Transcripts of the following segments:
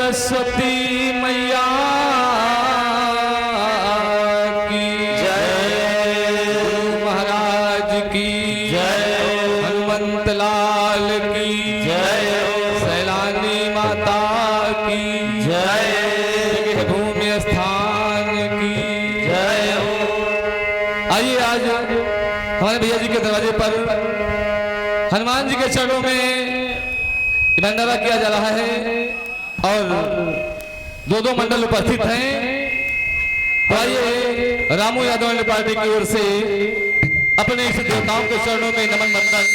सरस्वती मैया की जय, महाराज की जय, हनुमंत लाल की जय, सैलानी माता की जय, भूमि स्थान की जय। आइए आज हमारे भैया जी के दरवाजे पर हनुमान जी के चरणों में भंडारा किया जा रहा है और दो मंडल उपस्थित हैं। तो आइए रामू यादव पार्टी की ओर से अपने इस देवताओं के चरणों में नमन वंदन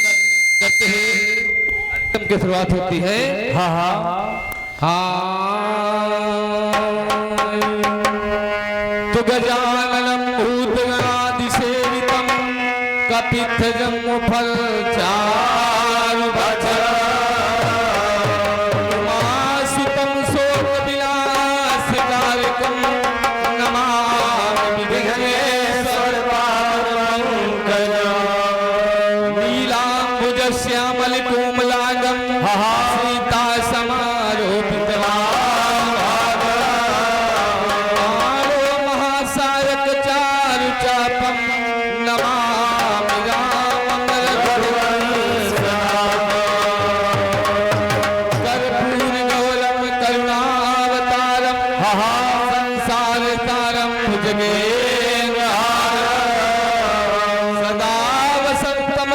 करते हुए की शुरुआत होती है। हाँ हाँ हाँ। तो गजाननम भूतगणादि सेवितम कपित्थजम फल चारु भक्षण श्यामल कोमलांगम सीता समारोपित महासारक चारु चापम नमामि रामं कर्पूर गौरम करुणावतारम संसार तारम भुजगेन्द्र सदा वसंतम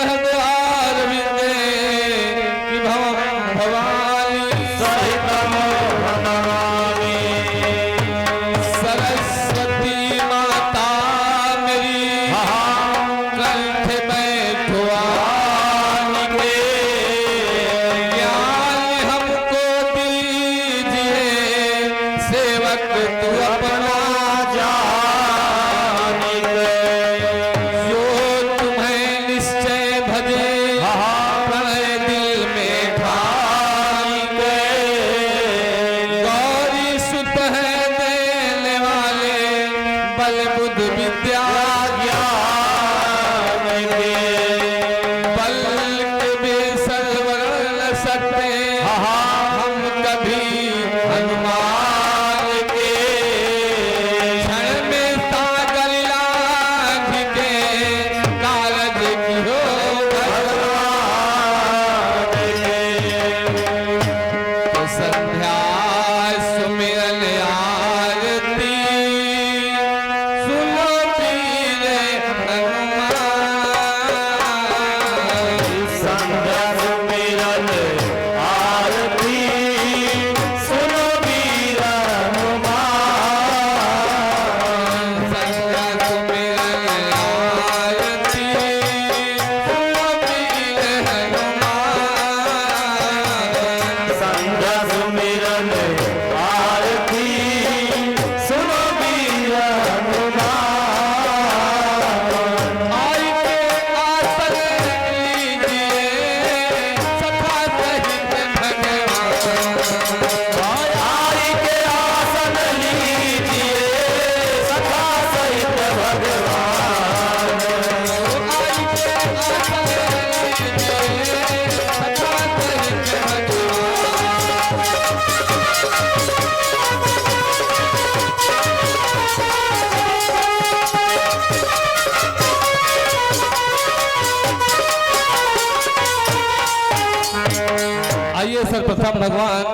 सर्वप्रथम भगवान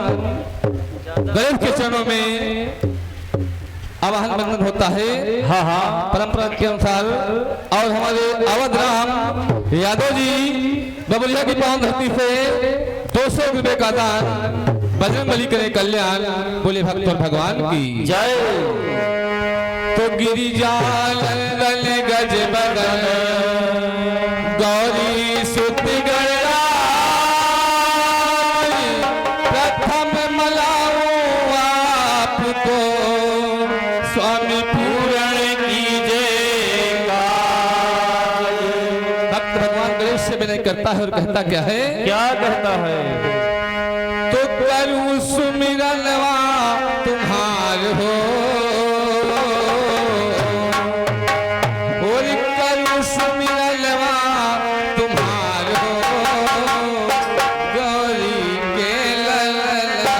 गणेश के चरणों में आवाहन बंधन होता है। हाँ हाँ परंपरा के अनुसार और हमारे अवध राम यादव जी बबलिया की पावन धरती से 200 रुपए का दान बजरंगबली करे कल्याण। बोले भक्त और भगवान की जय। तो गिरिजा नंदन गज बदन गौरी सुत स्वामी पूरण कीजिएगा। भक्त भगवान गणेश से विनय करता है और कहता क्या है? क्या कहता है? तो करूं सुमिरनवा तुम्हार हो और करूं सुमिरनवा तुम्हार हो गौरी के ललना।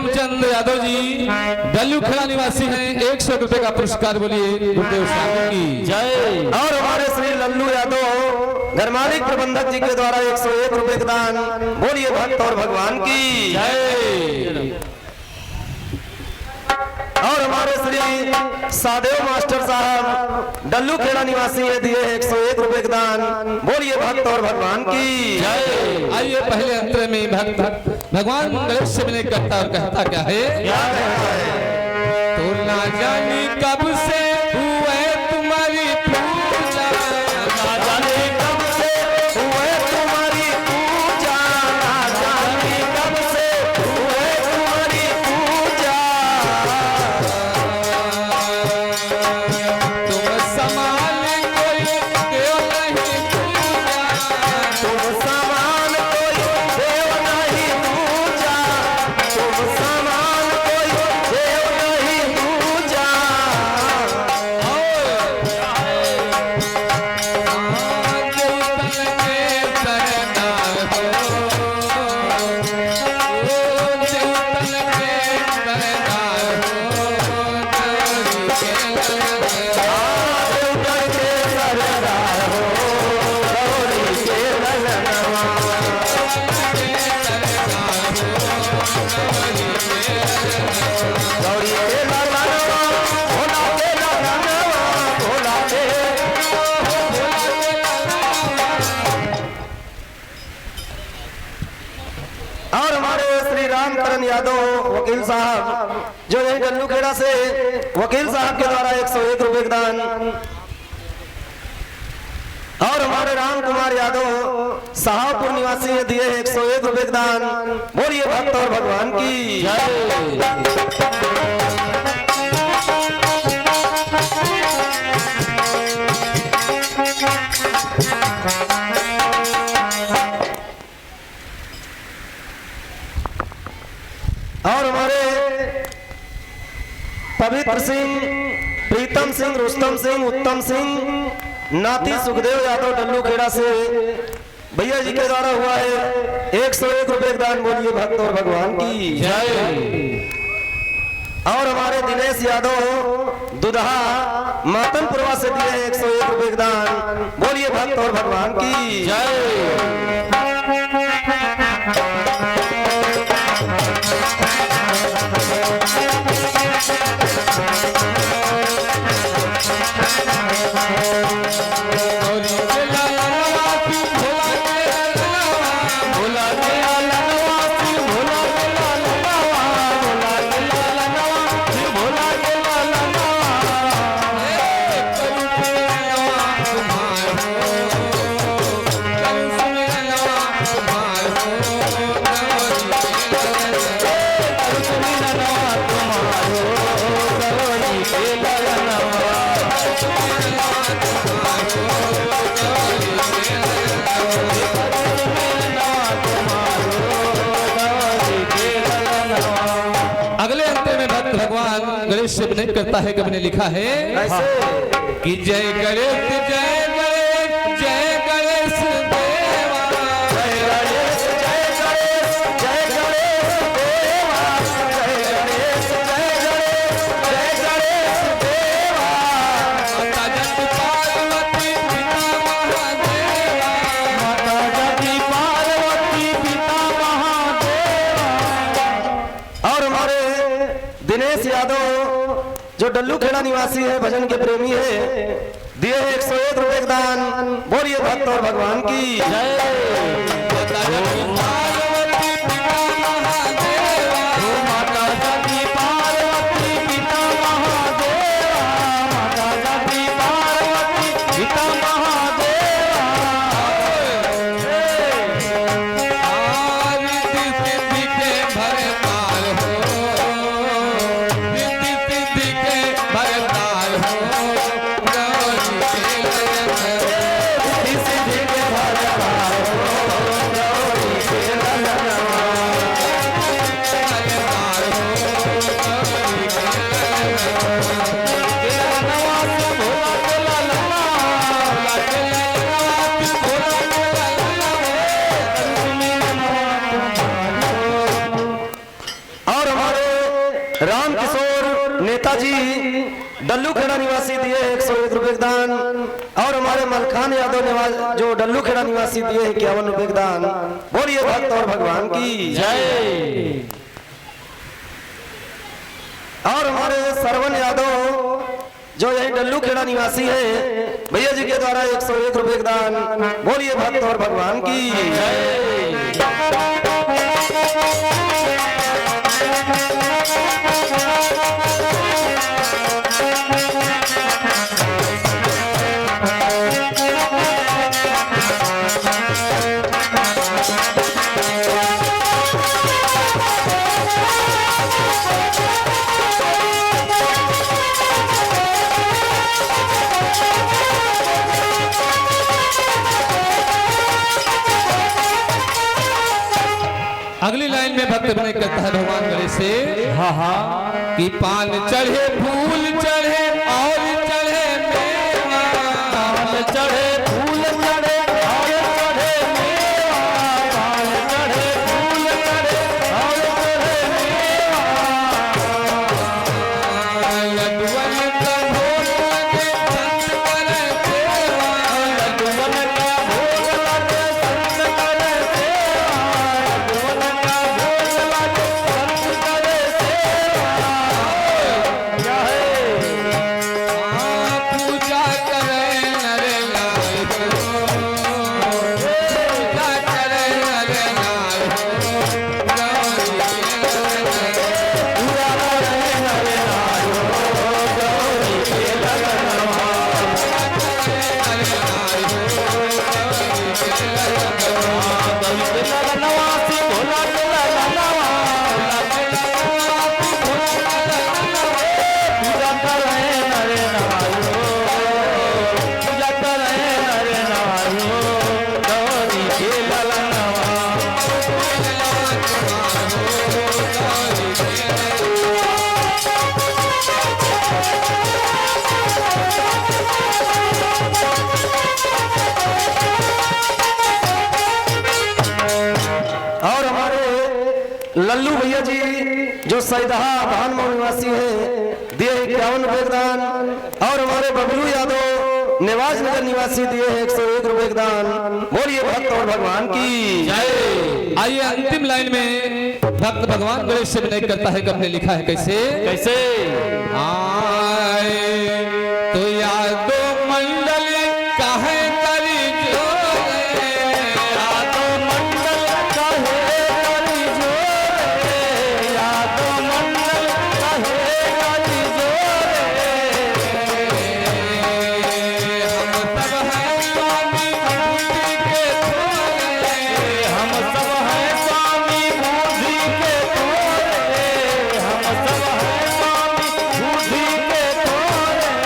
प्रेमचंद यादव जी डल्लू खेड़ा निवासी हैं, 100 रुपए का पुरस्कार। बोलिए गुरुदेव स्वामी की जय। और हमारे श्री लल्लू यादव घर मालिक प्रबंधक जी के द्वारा 101 रुपए का दान। बोलिए भक्त और भगवान की जय। और हमारे श्री सादेव मास्टर साहब डल्लू खेड़ा निवासी है, दिए 101 रुपए का दान। बोलिए भक्त और भगवान की जय। आइए पहले अंतर में भगवान गणेश से मिलने करता और कहता क्या है, तो ना जानी कब से हुए तुम्हारी पूजा, ना जाने कब से हुए तुम्हारी पूजा, ना जाने कब से हुए तुम्हारी पूजा। तुम समान कोई देव नहीं पूजा, तुम समान कोई देव नहीं पूजा, तुम समान कोई देव नहीं पूजा। गौरी के ललनवा, भोला के ललनवा, भोला के। और हमारे श्री रामकरण यादव वकील साहब जो यही डल्लू खेड़ा से वकील साहब के द्वारा 101 रुपए का दान। और हमारे राम कुमार यादव साहबपुर निवासी है, दिए 101 रुपए का दान। बोलिए भक्त और भगवान की और हमारे पवित्र सिंह, प्रीतम सिंह, रुस्तम सिंह, उत्तम सिंह नाती सुखदेव यादव डल्लू खेड़ा से भैया जी के द्वारा हुआ है 101 रुपए का दान। बोलिए भक्त और भगवान की जय। और हमारे दिनेश यादव दुधा मातनपुरवा से दिए 101 रुपए का दान। बोलिए भक्त और भगवान की जय। अगले अंतर में भक्त भगवान गणेश से विनय करता है, कवि ने लिखा है कि जय गणेश जय गणेश जय गणेश देवा, जय गणेश जय गणेश जय गणेश देवा, जय गणेश जय गणेश जय गणेश देवा। माता जगत पार्वती पिता महादेवा, माता जगती पार्वती पिता महादेवा। और हमारे दिनेश यादव जो डल्लू खेड़ा निवासी है, भजन के प्रेमी है, दिए 101 रुपए का दान। बोलिए भक्त और भगवान की माता जगत पार्वती पिता महादेवा, माता जगती पार्वती पिता महादेवा, माता जगती पार्वती पिता महादेवा। रिद्धि सिद्धि के भरतार हो, रिद्धि सिद्धि के भरतार हो, गौरी के ललन। रिद्धि सिद्धि के भरतार हो, राम किशोर नेताजी डल्लू खेड़ा निवासी दिए 101 रुपए दान। और हमारे मलखान यादव निवास जो डल्लू खेड़ा निवासी दिए 51 रुपए दान। बोलिए भक्त और भगवान की जय। और हमारे सरवन यादव जो यही डल्लू खेड़ा निवासी है भैया जी के द्वारा 101 रुपए दान। बोलिए भक्त और भगवान की अगली लाइन में भक्त विनय करता है भगवान गणेश से कि पान चढ़े फूल चढ़े और चढ़े मेवा। पान चढ़े फूल चढ़े और चढ़े मेवा। पान चढ़े फूल चढ़े और चढ़े मेवा। लड्डुअन का भोग लगे संत करे सेवा। लड्डुअन का भोग लगे संत करे सेवा। लड्डुअन का भोग लगे संत करे सेवा। पूजा करे नर नार हो। पूजा करे नर नार हो। गौरी नवासी भोला तेरा नवा पूजा करे नरे नारो। पूजा करे नरे नारो। गौरी के ललनवा। और हमारे लल्लू भैया जी जो सैदहा भान निवासी है दिए 51 रुपए दान। और हमारे बबलू यादव निवास नगर निवासी दिए 101 रुपए दान। बोलिए भक्त और भगवान की जय। आइए अंतिम लाइन में भक्त भगवान गणेश से विनय करता है कि हमने लिखा है कैसे कैसे आए तो यादो मंडल काहे करी जोरे। यादो मंडल कहे करी जोरे। यादो मंडल कहे करी जोरे। हम सब हैं स्वामी बुद्धि के थोरे। हम सब हैं स्वामी बुद्धि के थोरे।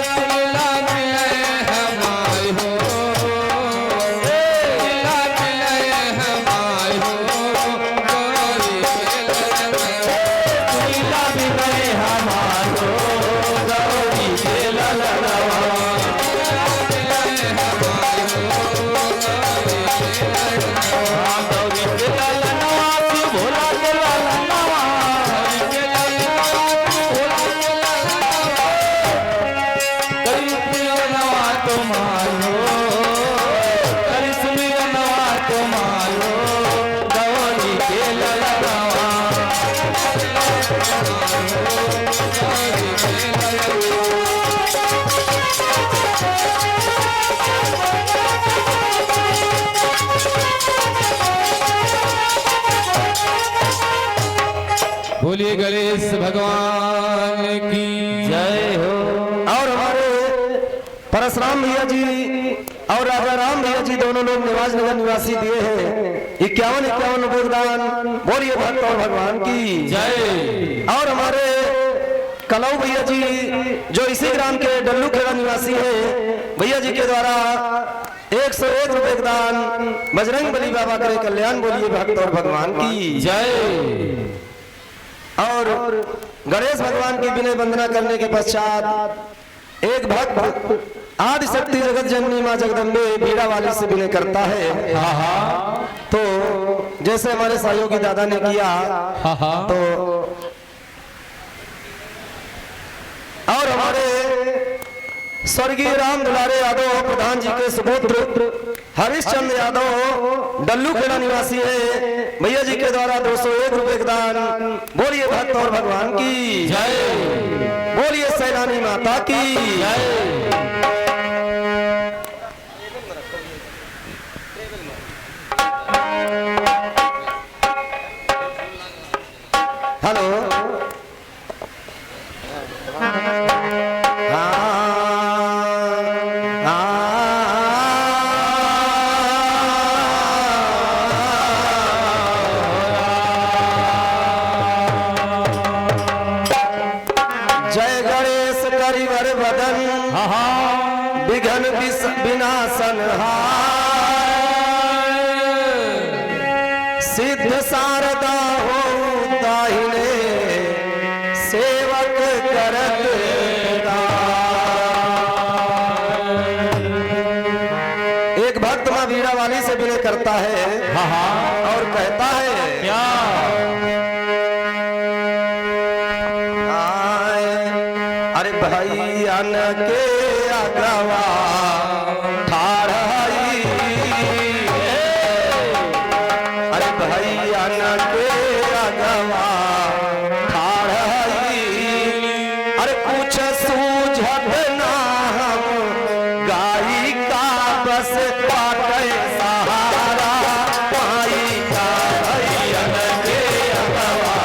सिला मिले हमारे हो। सिला मिले हमारे हो। गौरी के लीला विनय हमारो। गौरी के ललनवा। गौरी के ललनवा की भोला के ललनवा। करिश्मी नवा तुम्हारो। करिश्मी नवा तुम्हारो। गौरी के ललनवा। बोलिए गणेश भगवान की जय हो। और हमारे परशुराम भैया जी और राजा राम भैया जी दोनों लोग निवास नगर निवासी दिए हैं 51 रुपए दान। बोलिए भक्त और भगवान की जय। और हमारे कलऊ भैया जी जो इसी ग्राम के डल्लू खेड़ा निवासी है भैया जी के द्वारा 101 रुपए दान। बजरंग बली बाबा करे कल्याण। बोलिए भक्त और भगवान की जय। और गणेश भगवान की विनय वंदना करने के पश्चात एक भक्त आदि शक्ति जगत जननी मां जगदम्बे बीड़ा वाली से विनय करता है। तो जैसे जैसे हमारे सहयोगी दादा ने किया हाँ हाँ तो और हमारे स्वर्गीय राम दुलारे यादव प्रधान जी के सुपुत्र हरिश्चंद्र यादव डल्लू खेड़ा निवासी है, भैया जी के द्वारा 201 रुपए का दान। बोलिए भक्त और भगवान की जय, बोलिए सैलानी माता की जय। हेलो जय गणेश करिवर बदन विघन विनाशन सिद्ध शारदा हो दाहिने सेवक करत एक भक्त मां वीणा वाली से विनय करता है और कहता है क्या अरे भाई अन के अगवा ठाड़ाई अरे भाई अन के अगवा ठाड़ाई अरे कुछ सूझत ना हम गाई का बस पाटे सहारा पाई का भाई अन के अगवा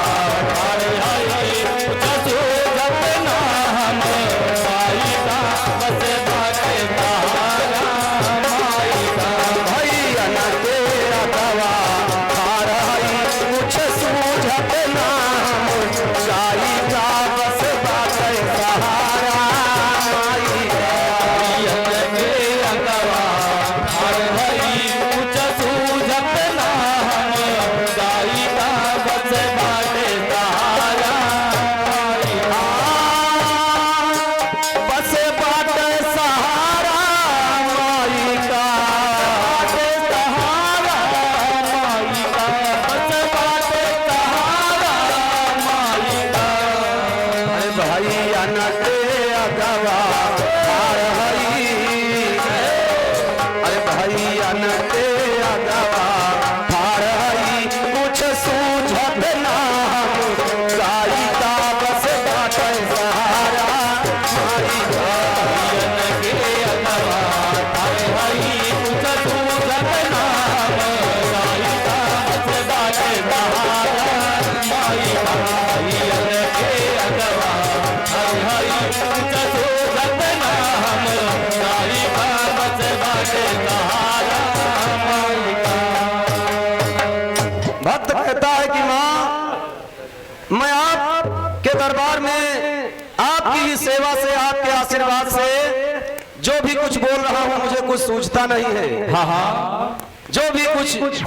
भक्त कहता है कि माँ मैं आपके दरबार में आपकी ही सेवा से आपके आशीर्वाद से जो भी कुछ बोल रहा हूँ मुझे कुछ सूझता नहीं है। हाँ हाँ जो भी कुछ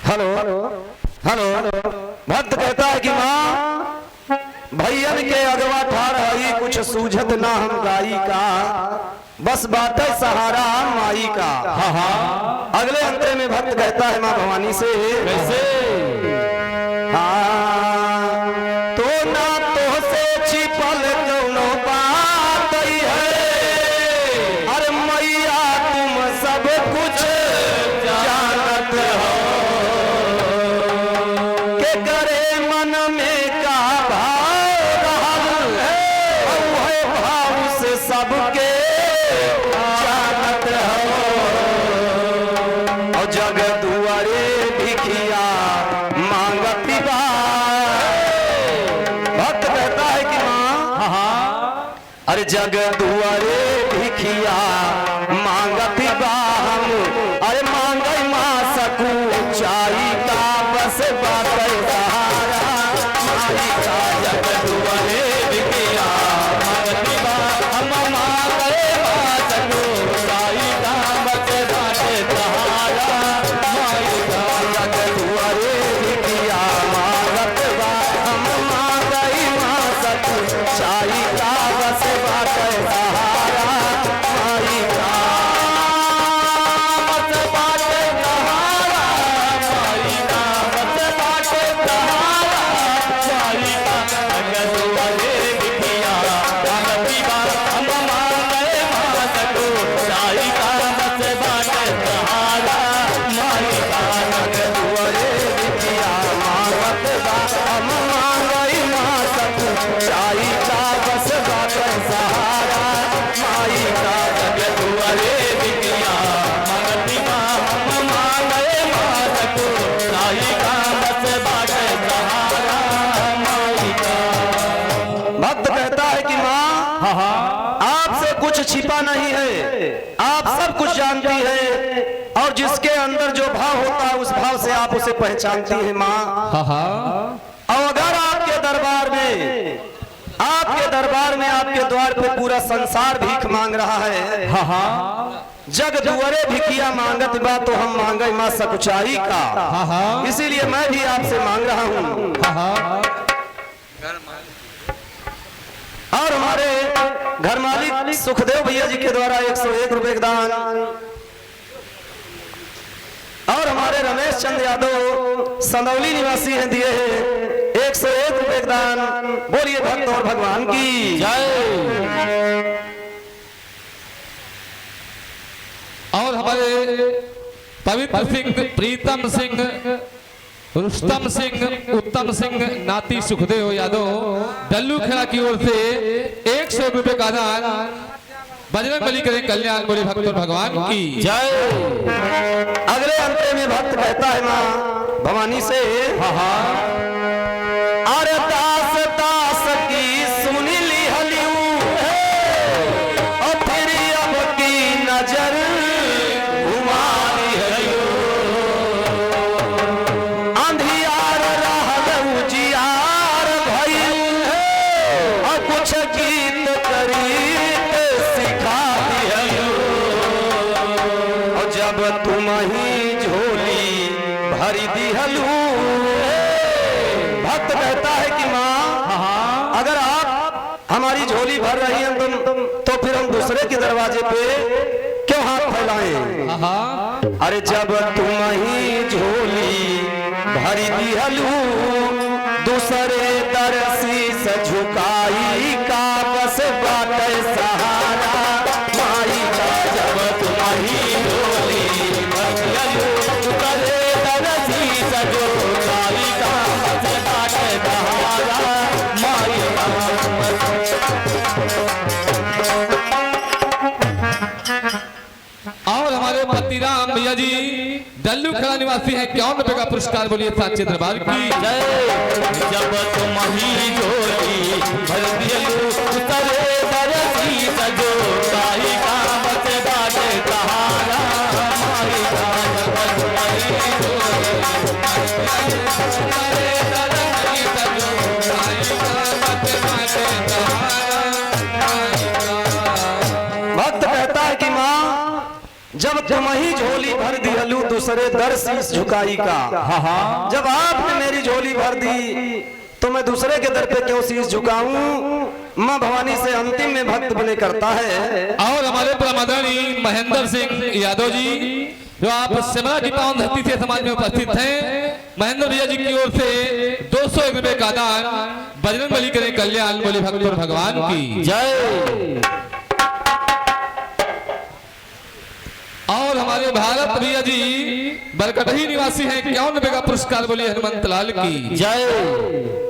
हेलो हेलो भक्त कहता है कि माँ भैयन के अगवा ठाड़ हई कुछ सूझत ना हम गाई का बस बात सहारा माई का। अगले अंतरे में भक्त कहता है माँ भवानी से कैसे तो ना तो से छिपल कौनो बात है अरे मैया तुम सब कुछ जानत हो के करे मन में का भाव रहल है भाव से सबके जानत हो और जग दुआरे भिखिया मांगती बा। भक्त कहता है कि माँ अरे जग दुआरे भिखिया मांगती बा हम अरे मांगे माँ सकू चाई का बस बात सहारा माई का जग दुआरे भिखिया ऊंचाई का बस बाटे सहारा माई का बस बाटे सहारा माई का, बस बाटे सहारा माई का। जगत वाले बिटिया भगती बा हम मांगे मात को ऊंचाई का बस बाटे सहारा माई का। जगत वाले बिटिया मांगत बा हम मांगई मात को ऊंचाई का बस बाटे सहारा माई का। जगत वाले बिटिया भगती बा हम मांगे मात को ऊंचाई का बस बाटे सहारा माई का। भक्त कहता है कि माँ आपसे कुछ छिपा नहीं है, आप सब कुछ जानती है और जिसके अंदर जो भाव होता है उस भाव से आप उसे पहचानती है माँ। और अगर आपके दरबार में आपके द्वार पे पूरा संसार भीख मांग रहा है, जग दुआरे भिकिया मांगत बा तो हम मांगे माँ सकुचाई का, इसीलिए मैं भी आपसे मांग रहा हूँ। और हमारे घर मालिक सुखदेव भैया जी के द्वारा 101 रुपए का दान, और हमारे रमेश चंद्र यादव संदौली निवासी हैं दिए हैं 101 रुपए का दान। बोलिए भक्त और भगवान की जय। और हमारे पवित्र सिंह, प्रीतम सिंह, रुस्तम सिंह, उत्तम सिंह नाती सुखदेव यादव डल्लू खेड़ा की ओर से 100 रुपए का दान। बजरंग बली करें कल्याण, बोले भक्त और भगवान की जय। अगले अंतरे में भक्त कहता है माँ भवानी से, अरे दास दास की सुनी ली हलियू और फिर अब की नजर घुमा ली हलियू। अंधियार रहल उजियार भइल और कुछ गीत करीत सिखा दी हलियू। और जब तुम ही झोली भरी दी हलू। भक्त कहता है कि माँ अगर आप हमारी झोली भर रही हैं तो फिर हम दूसरे के दरवाजे पे क्यों हाथ फैलाएं। अरे जब तुम ही झोली भरी दी हलू दूसरे दरसी से झुकाई का बस बाटे सहारा माई का। जब तुम ही झोली भरी हलू दूसरे दरसी से झुकाई का बस बाटे सहारा माई का। और हमारे मोतीराम भैया जी डल्लू खेड़ा निवासी हैं 51 रुपए का पुरस्कार। बोलिए साचे दरबार की जय। जब तुम ही झोली भर दियलू उतरे दरसी सजो काई का बस बाटे सहारा माई का। जब तुम ही झोली उतरे दरसी सजो काई का बस बाटे सहारा माई का। भक्त कहता है कि माँ जब तुम ही झोली भर दी हलू दूसरे दर शीश झुकाई का। जब आपने मेरी झोली भर दी तो मैं दूसरे के दर पे क्यों शीश झुकाऊं। माँ भवानी से अंतिम में भक्त बने करता है। और हमारे प्रमादानी महेंद्र सिंह यादव जी जो आप सिमरा की पावन धरती से समाज में उपस्थित हैं, महेंद्र भैया जी की ओर से 201 रुपए का दान। बजरंग बली करें कल्याण, बोले भक्त और भगवान की जय। और हमारे भारत भैया जी बरकटही निवासी हैं 51 रुपए का पुरस्कार। बोलिए हनुमंत लाल की जय।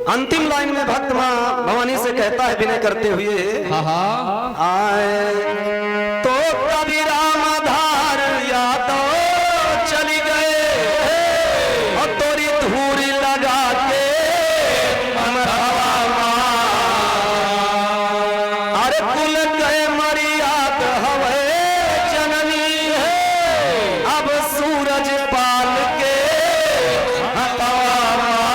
अंतिम लाइन में भक्त माँ भवानी से कहता है विनय करते हुए, आए तो कभी रामधार यादव चली गए और तोरी धूरी लगा के मरहवा माँ। अरे कुल गए मरियाद हवे जननी है अब सूरज पाल के हथवा माँ।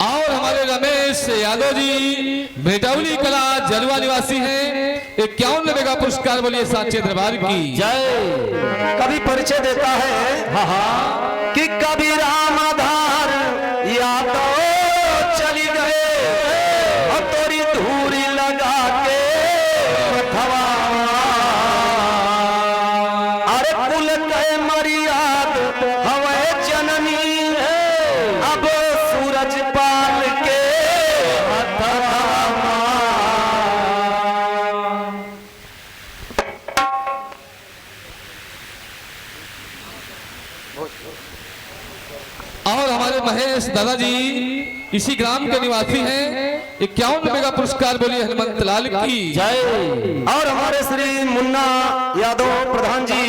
और हमारे रमेश यादव जी भेटौली कला जलवा निवासी हैं 51 रुपए का पुरस्कार। बोलिए साचे दरबार की जय। कभी परिचय देता है कि कभी रामधार यादव दादाजी इसी ग्राम के निवासी हैं। 51 रुपए का पुरस्कार बोलिए हनुमंत लाल की जय। और हमारे श्री मुन्ना यादव प्रधान जी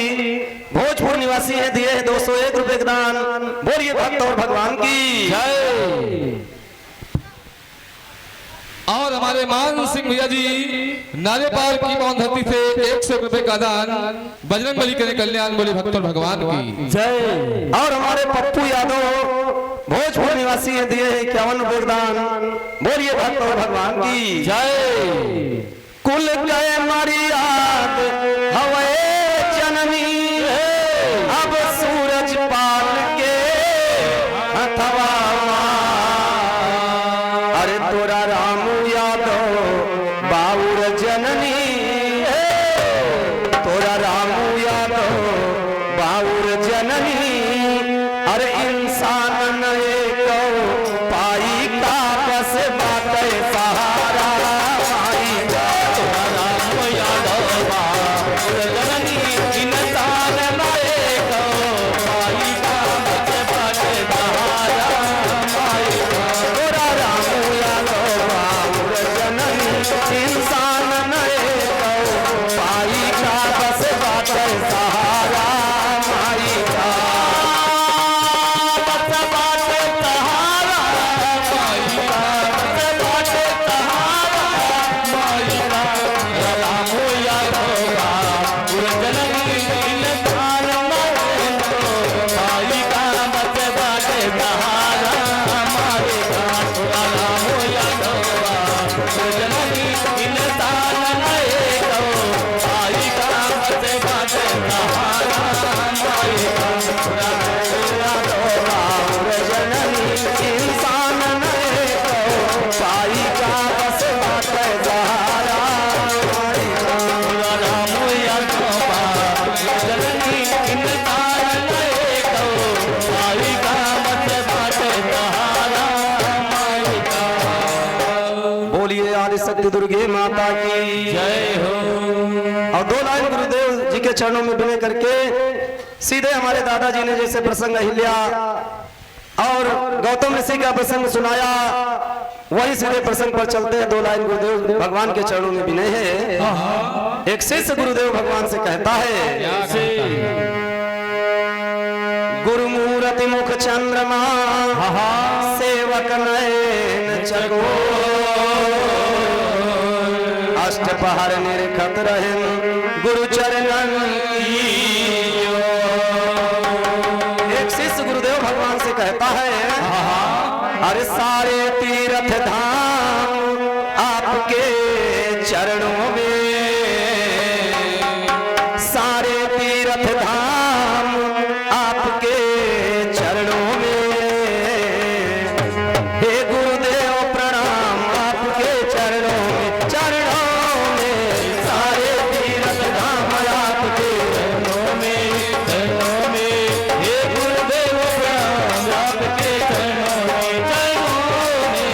भोजपुर निवासी हैं, दिए हैं 201 रुपए का दान। बोलिए भक्त और भगवान की जय। और हमारे मान सिंह भैया जी नारेपाल की पावन धरती से 100 रुपए का दान बजरंग बली करे कल्याण बोले भक्त और भगवान की जय। और हमारे पप्पू यादव भोजपुर निवासी हैं, दिए हैं 51 रुपए का दान। बोलिए भक्त और भगवान की जय। कुल गए मरियाद हवे जननी, अब सूरज पाल के हथवा अरे तोरा राम यादव बाउर जननी, तोरा राम यादव बाउर जननी। अरे इंसान नए को पाई का बस बात सहारा माई जा। तोरा राम यादव बाउर जननी, इंसान नए को पाई का बस बात सहारा माई जा। तोरा राम यादव बाउर जननी, इंसान नए को पाई का बस बात सहारा माई जा। बोलिए आदि शक्ति दुर्गे माता की जय हो। और 2 लाइन गुरुदेव जी के चरणों में विनय करके सीधे हमारे दादाजी ने जैसे प्रसंग अहिल्या और गौतम ऋषि का प्रसंग सुनाया, वही सीधे प्रसंग पर चलते हैं। 2 लाइन गुरुदेव भगवान के चरणों में विनय है। एक शिष्य गुरुदेव भगवान से कहता है, गुरुमूर्ति मुख चंद्रमा सेवक नयन चको, अष्टपहर निरखत रहें गुरु चरणन की। एक शिष्य गुरुदेव भगवान से कहता है, अरे सारे तीर्थ धाम आपके चरणों में, सारे तीर्थ धाम आपके चरणों में। हे गुरुदेव प्रणाम आपके चरणों में, चरणों में। सारे तीर्थ धाम आपके चरणों में, चरणों में। हे गुरुदेव प्रणाम आपके चरणों में, चरणों में।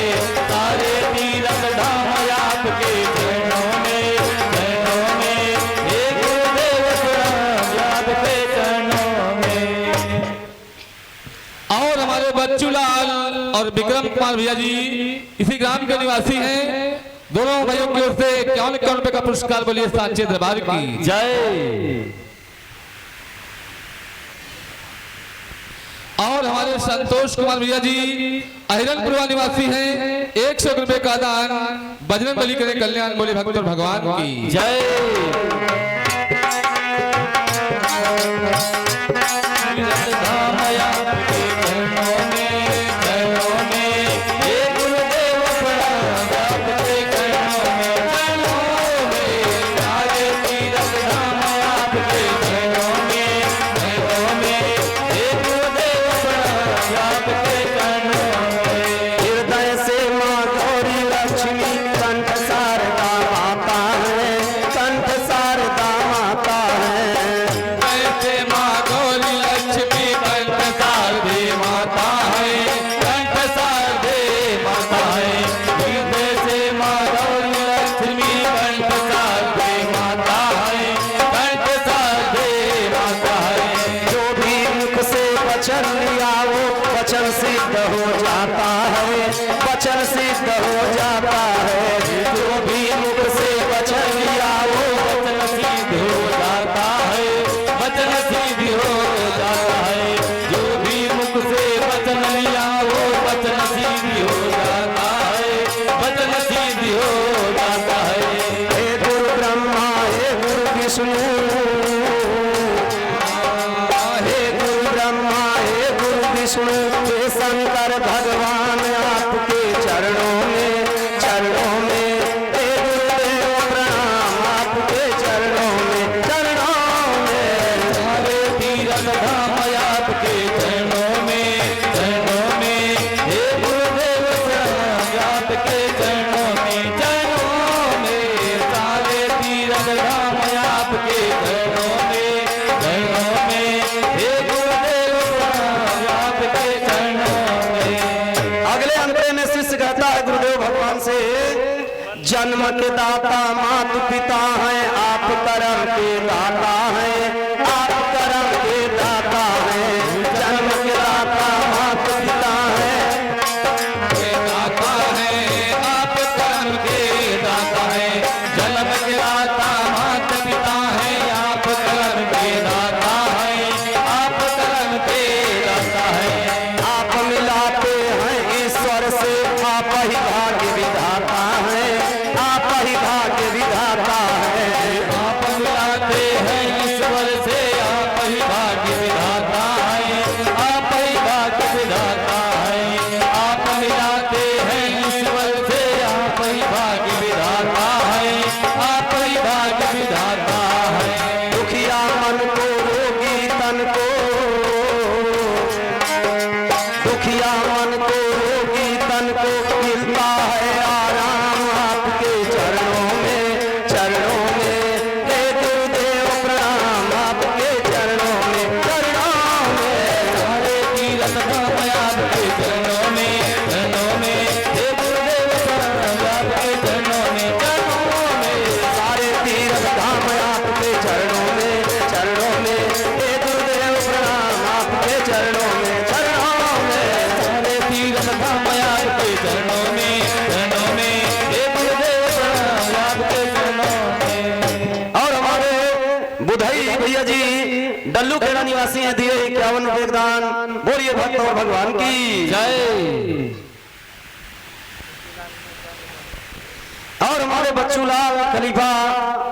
सारे तीर्थ धाम आपके चरणों में, चरणों में। हे गुरुदेव प्रणाम आपके चरणों में। और हमारे बच्चूलाल और विक्रम कुमार भैया जी इसी ग्राम के निवासी हैं। दोनों भाइयों की ओर से 51 रुपए का पुरस्कार बोलिए सांचे दरबार की जय। और हमारे संतोष कुमार भैया जी अहिरनपुरवा निवासी हैं। 100 रुपए का दान बजरंग बली करे कल्याण बोले भक्त और भगवान की जय। हृदय से माँ गौरी लक्ष्मी कंठ शारदा माता है, कंठ शारदा हो जाता है, जो भी मुख से वचन लिया वो वचन सिद्ध हो जाता है, वचन सिद्ध हो जाता है, जो भी मुख से वचन लिया वो वचन सिद्ध हो जाता है, वचन सिद्ध हो जाता है। हे गुरु ब्रह्मा हे गुरु विष्णु, हे गुरु ब्रह्मा हे गुरु विष्णु, हे शंकर भगवान आपके चरणों में, चरणों में, हे गुरुदेव प्रणाम आपके चरणों में, चरणों में। सारे तीरथ धाम आपके चरणों में, चरणों में, हे गुरुदेव प्रणाम आपके चरणों में, चरणों में। सारे तीरथ धाम आपके चरणों में, चरणों में, हे गुरुदेव प्रणाम आपके चरणों में। अगले अंतरे में शिष्य कहता है गुरुदेव भगवान से, जन्म के दाता मात पिता हैं आप, कर्म के दाता हैं आप, कर्म के दाता हैं। जन्म के दाता मात पिता हैं, दाता है आप, कर्म के दाता है, जन्म के दाता माता पिता है आप, कर्म के दाता है आप, कर्म के दाता है। आप मिलाते हैं ईश्वर से, आप ही भाग्य विधाता हैं, आप ही भाग्य विधाता हैं। आप मिलाते हैं ईश्वर से, आप ही भाग्य विधाता है, आप ही भाग्य विधाता है। आप मिलाते हैं ईश्वर से, आप ही भाग्य विधाता है, आप ही भाग्य विधाता है। दुखिया मन को रोगी तन को, दुखिया मन को रोगी तन को मिलता है आराम आपके चरणों में, चरणों में। हे गुरुदेव प्रणाम आपके चरणों में, चरणों में। सारे तीरथ धाम आपके चरणों में, चरणों में, हे गुरुदेव प्रणाम आपके चरणों में, चरणों में। सारे तीर्थ धाम आपके चरणों में, चरणों में। हे गुरुदेव प्रणाम आपके चरणों में, चरणों में। सारे तीरथ धाम आपके चरणों में, चरणों में, हे गुरुदेव प्रणाम आपके चरणों में। और हमारे बुधई भैया जी डल्लू खेड़ा निवासी हैं, दिए 51 योगदान। बोलिए भक्त और भगवान की जय। और हमारे बच्चूलाल खलीफा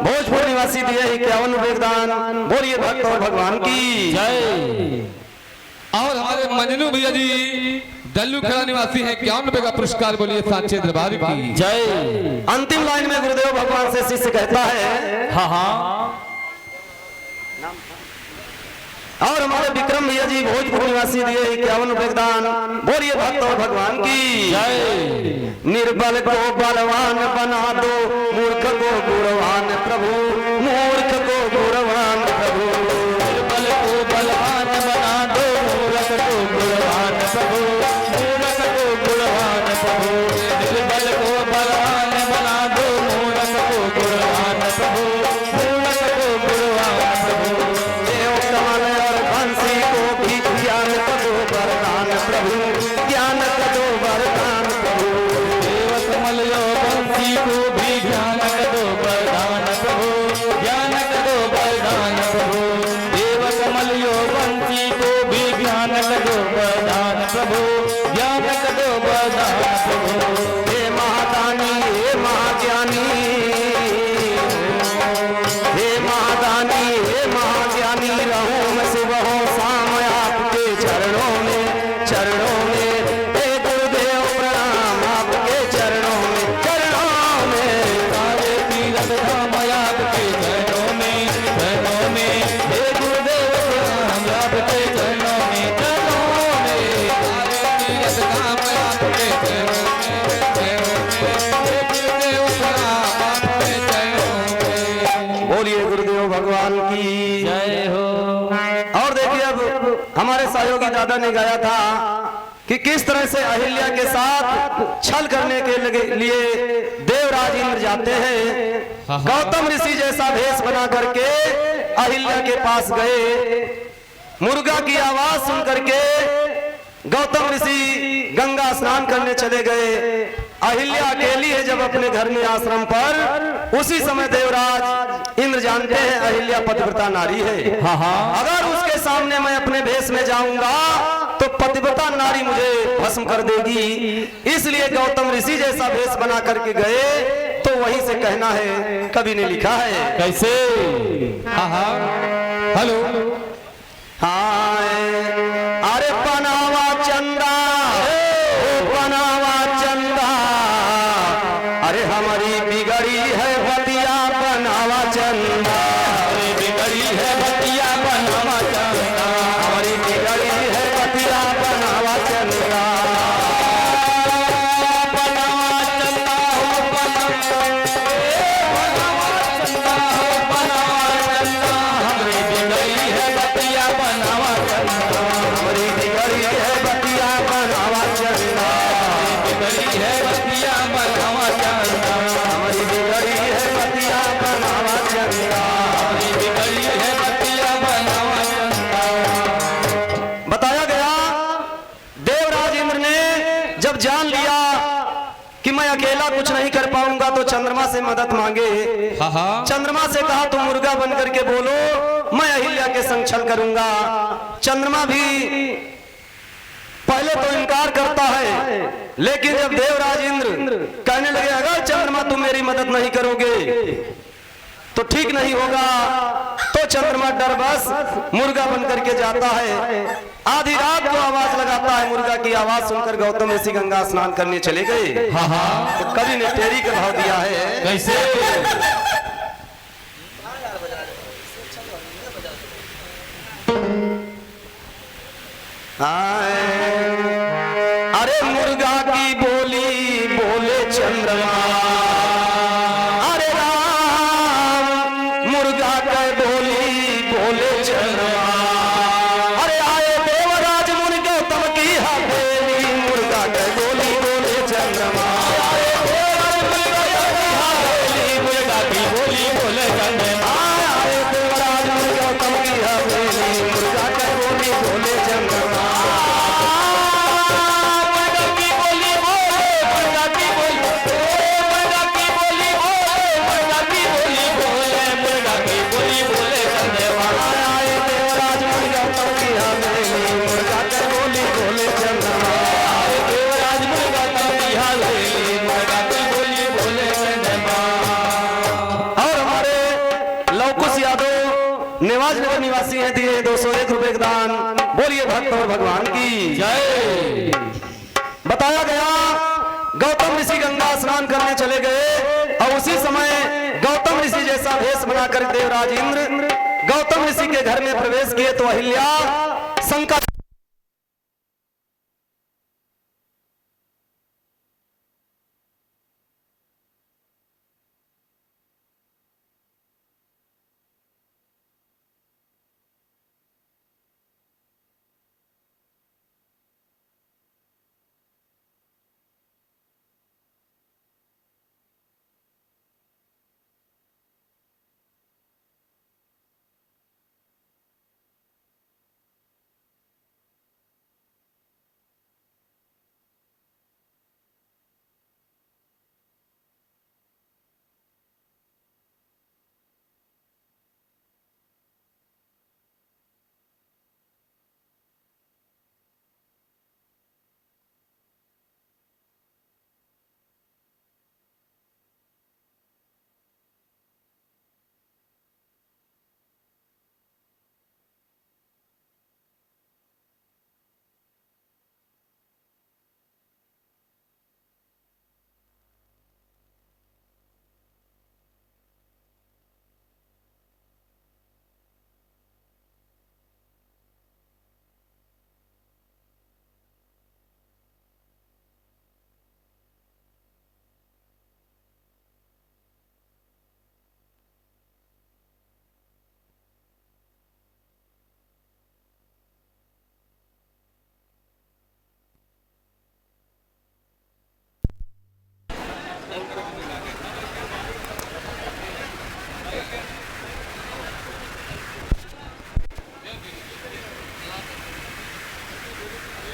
भोजपुर निवासी दिए 51 योगदान। बोलिए भक्त और भगवान की जय। और हमारे मजनू भैया जी डल्लू खेड़ा निवासी हैं, 51 रुपए का पुरस्कार। बोलिए सांचे दरबार की जय। अंतिम लाइन में गुरुदेव भगवान से शिष्य कहता है, हाँ हाँ। और हमारे विक्रम भैया जी भोजपुर निवासी दिए 51 योगदान। बोलिए भक्त और भगवान की जय। निर्बल को बलवान बना दो, मूर्ख को गुणवान प्रभु, मूर्ख को गुणवान प्रभु। निर्बल को बलवान बना दो, मूर्ख को गुणवान प्रभु, मूर्ख को गुणवान प्रभु। निर्बल को बलवान बना दो, मूर्ख को गुणवान प्रभु, मूर्ख को गुणवान प्रभु। देव कमल और बंसी को भी ज्ञान का दो वरदान प्रभु, ज्ञान का दो वरदान प्रभु। देव कमल यो बंसी को भी ज्ञान का दो वरदान प्रभु, ज्ञान का दो वरदान प्रभु। देव कमल यो बंसी को भी ज्ञान का दो वरदान प्रभु, ज्ञान का दो वरदान प्रभु। हे महादानी हे महाज्ञानी, हे महादानी हे महाज्ञानी, रहूं मैं सुबह शाम आपके चरणों में, चरणों में। हे गुरुदेव प्रणाम आपके चरणों में, चरणों में। सारे तीरथ धाम आपके चरणों में, चरणों में, हे गुरुदेव प्रणाम आपके चरणों में, चरणों में। सारे तीरथ धाम आपके चरणों में, चरणों में, हे गुरुदेव प्रणाम आपके चरणों में। बोलिए गुरुदेव भगवान की जय हो। और देखिए अब हमारे सहयोगी दादा ने गाया था कि किस तरह से अहिल्या के साथ छल करने के लिए देवराज इंद्र जाते हैं। गौतम ऋषि जैसा भेष बना करके अहिल्या के पास गए। मुर्गा की आवाज सुन करके गौतम ऋषि गंगा स्नान करने चले गए। अहिल्या अकेली है जब अपने घर में आश्रम पर, उसी समय देवराज इंद्र जानते हैं अहिल्या पतिव्रता नारी है। अगर उसके सामने मैं अपने भेष में जाऊंगा तो पतिव्रता नारी मुझे भस्म कर देगी, इसलिए गौतम ऋषि जैसा भेष बना करके गए। तो वहीं से कहना है, कवि ने लिखा है कैसे? हेलो, हाय अरे बनावा चंदा, ओ बनावा चंदा, अरे हमारी बिगड़ी है बतिया बनावा चंदा, अरे बिगड़ी है बतिया बनावा चंदा, हमारी बिगड़ी है बतिया बनावा चंदा, बनावा चंदा हो बनावा चंदा हो बनावा चंदा, हमारी बिगड़ी है बतिया बनावा चंदा, हमारी बिगड़ी है बतिया बनावा चंदा, बिगड़ी है बतिया बनावा चंदा, हमारी बिगड़ी है बतिया बनावा चंदा। हमारी बिगड़ी है बतिया बनावा चंदा। बताया गया देवराज इंद्र ने जब जान लिया कि मैं अकेला कुछ नहीं कर पाऊंगा तो चंद्रमा से मदद मांगे। चंद्रमा से कहा तुम मुर्गा बन करके बोलो, मैं अहिल्या के संग छल करूंगा। चंद्रमा भी पहले तो इनकार करता है, लेकिन जब देवराज इंद्र कहने लगे अगर चंद्रमा तुम मेरी मदद नहीं करोगे तो ठीक नहीं होगा, तो चंद्रमा डर बस मुर्गा बन करके जाता है। आधी रात को आवाज लगाता है, मुर्गा की आवाज सुनकर गौतम ऋषि गंगा स्नान करने चले गए। तो कवि ने टेरी का भाव दिया है कैसे? अरे मुर्गा की बोली बोले चंद्रमा, अरे राम मुर्गा का बोली बोले चंद्रमा, अरे आए देवराज मुनि गौतम की हवेली, मुर्गा का बोली बोले चंद्रमा, आए देवराज मुनि गौतम की हवेली, मुर्गा की बोली बोले चंद्रमा, आए देवराज मुनि गौतम की हवेली, मुर्गा का बोली बोले चंद्रमा। निवाज नगर निवासी हैं, दिए 201 रुपए का दान। बोलिए भक्त और भगवान की जय। बताया गया गौतम ऋषि गंगा स्नान करने चले गए और उसी समय गौतम ऋषि जैसा भेष बनाकर देवराज इंद्र गौतम ऋषि के घर में प्रवेश किए तो अहिल्या संकट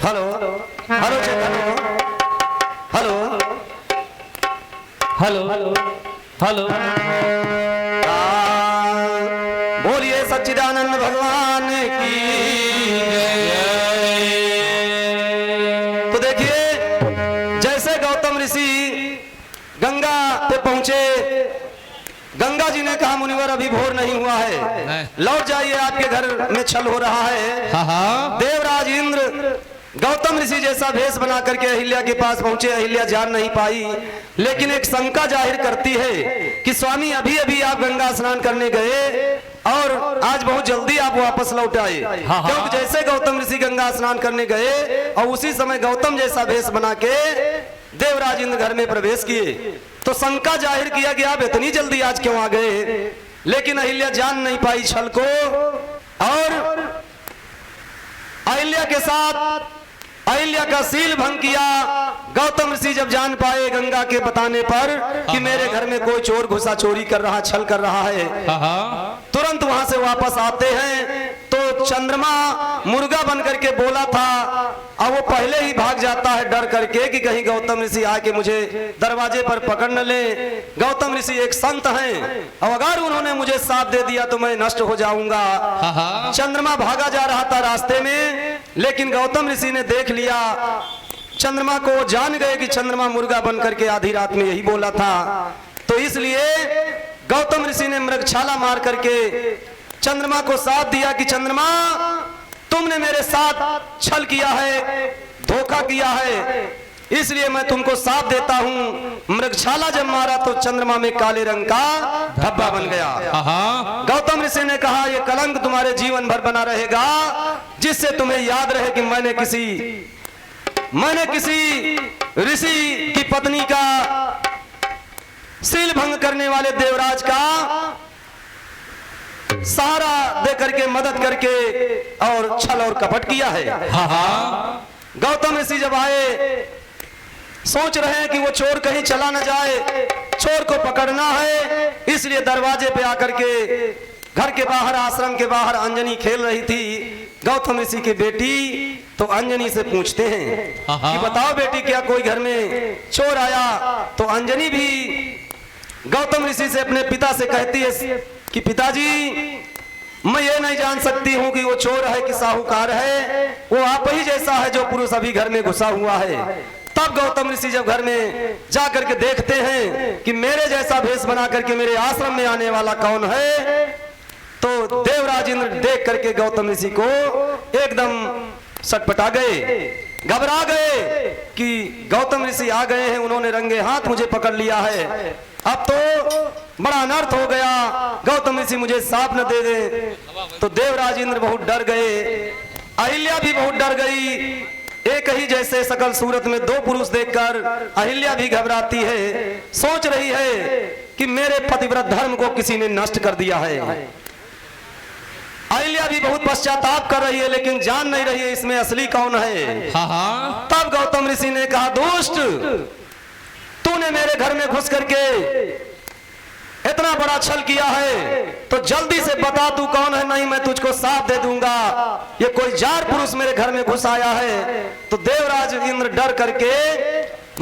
hello hello check hello hello hello hello बोलिए सच्चिदानंद भगवान की। तो देखिए जैसे गौतम ऋषि गंगा पे पहुंचे, गंगा जी ने कहा मुनिवर अभी भोर नहीं हुआ है, लौट जाइए, आपके घर में छल हो रहा है। हाँ देवराज इंद्र गौतम ऋषि जैसा भेष बना करके अहिल्या के पास पहुंचे। अहिल्या जान नहीं पाई, लेकिन एक शंका जाहिर करती है कि स्वामी अभी अभी आप गंगा स्नान करने गए और आज बहुत जल्दी आप वापस लौट आए। क्योंकि जैसे गौतम ऋषि गंगा स्नान करने गए और उसी समय गौतम जैसा भेष बना के देवराज इंद्र घर में प्रवेश किए, तो शंका जाहिर किया कि आप इतनी जल्दी आज क्यों आ गए। लेकिन अहिल्या जान नहीं पाई छल को, और अहिल्या के साथ अहिल्या का सील भंग किया। गौतम ऋषि जब जान पाए गंगा के बताने पर कि मेरे घर में कोई चोर घुसा चोरी कर रहा, छल कर रहा है, तुरंत वहां से वापस आते हैं। तो चंद्रमा मुर्गा बन करके बोला था, और वो पहले ही भाग जाता है डर करके कि कहीं गौतम ऋषि आके मुझे दरवाजे पर पकड़ न ले। गौतम ऋषि एक संत हैं, और अगर उन्होंने मुझे साथ दे दिया तो मैं नष्ट हो जाऊंगा। चंद्रमा भागा जा रहा था रास्ते में, लेकिन गौतम ऋषि ने देख लिया चंद्रमा को, जान गए कि चंद्रमा मुर्गा बन करके आधी रात में यही बोला था। तो इसलिए गौतम ऋषि ने मृगछाला मार करके चंद्रमा को साथ दिया कि चंद्रमा तुमने मेरे साथ छल किया है, धोखा किया है, इसलिए मैं तुमको साथ देता हूं। मृगछाला जब मारा तो चंद्रमा में काले रंग का धब्बा बन गया। गौतम ऋषि ने कहा यह कलंक तुम्हारे जीवन भर बना रहेगा, जिससे तुम्हें याद रहे कि मैंने किसी ऋषि की पत्नी का सील भंग करने वाले देवराज का सहारा दे करके, मदद करके और छल और कपट किया है। गौतम ऋषि जब आए, सोच रहे हैं कि वो चोर कहीं चला न जाए, चोर को पकड़ना है, इसलिए दरवाजे पे आकर के घर के बाहर, आश्रम के बाहर अंजनी खेल रही थी, गौतम ऋषि की बेटी। तो अंजनी से पूछते हैं कि बताओ बेटी क्या कोई घर में चोर आया। तो अंजनी भी गौतम ऋषि से अपने पिता से कहती है कि पिताजी मैं ये नहीं जान सकती हूँ कि वो चोर है कि साहूकार है, वो आप ही जैसा है जो पुरुष अभी घर में घुसा हुआ है। तब गौतम ऋषि जब घर में जा करके देखते हैं कि मेरे जैसा भेष बना करके मेरे आश्रम में आने वाला कौन है, तो देवराज इंद्र देख करके गौतम ऋषि को एकदम सटपटा गए, घबरा गए कि गौतम ऋषि आ गए हैं, उन्होंने रंगे हाथ मुझे पकड़ लिया है, अब तो बड़ा अनर्थ हो गया, गौतम ऋषि मुझे साथ न दे दे। तो देवराज इंद्र बहुत डर गए, अहिल्या भी बहुत डर गई। एक ही जैसे सकल सूरत में दो पुरुष देखकर अहिल्या भी घबराती है, सोच रही है कि मेरे पतिव्रत धर्म को किसी ने नष्ट कर दिया है। अहिल्या भी बहुत पश्चाताप कर रही है, लेकिन जान नहीं रही है इसमें असली कौन है। तब गौतम ऋषि ने कहा दुष्ट, तूने मेरे घर में घुस करके इतना बड़ा छल किया है, तो जल्दी से बता तू कौन है, नहीं मैं तुझको साथ दे दूंगा। ये कोई जार पुरुष मेरे घर में घुस आया है। तो देवराज इंद्र डर करके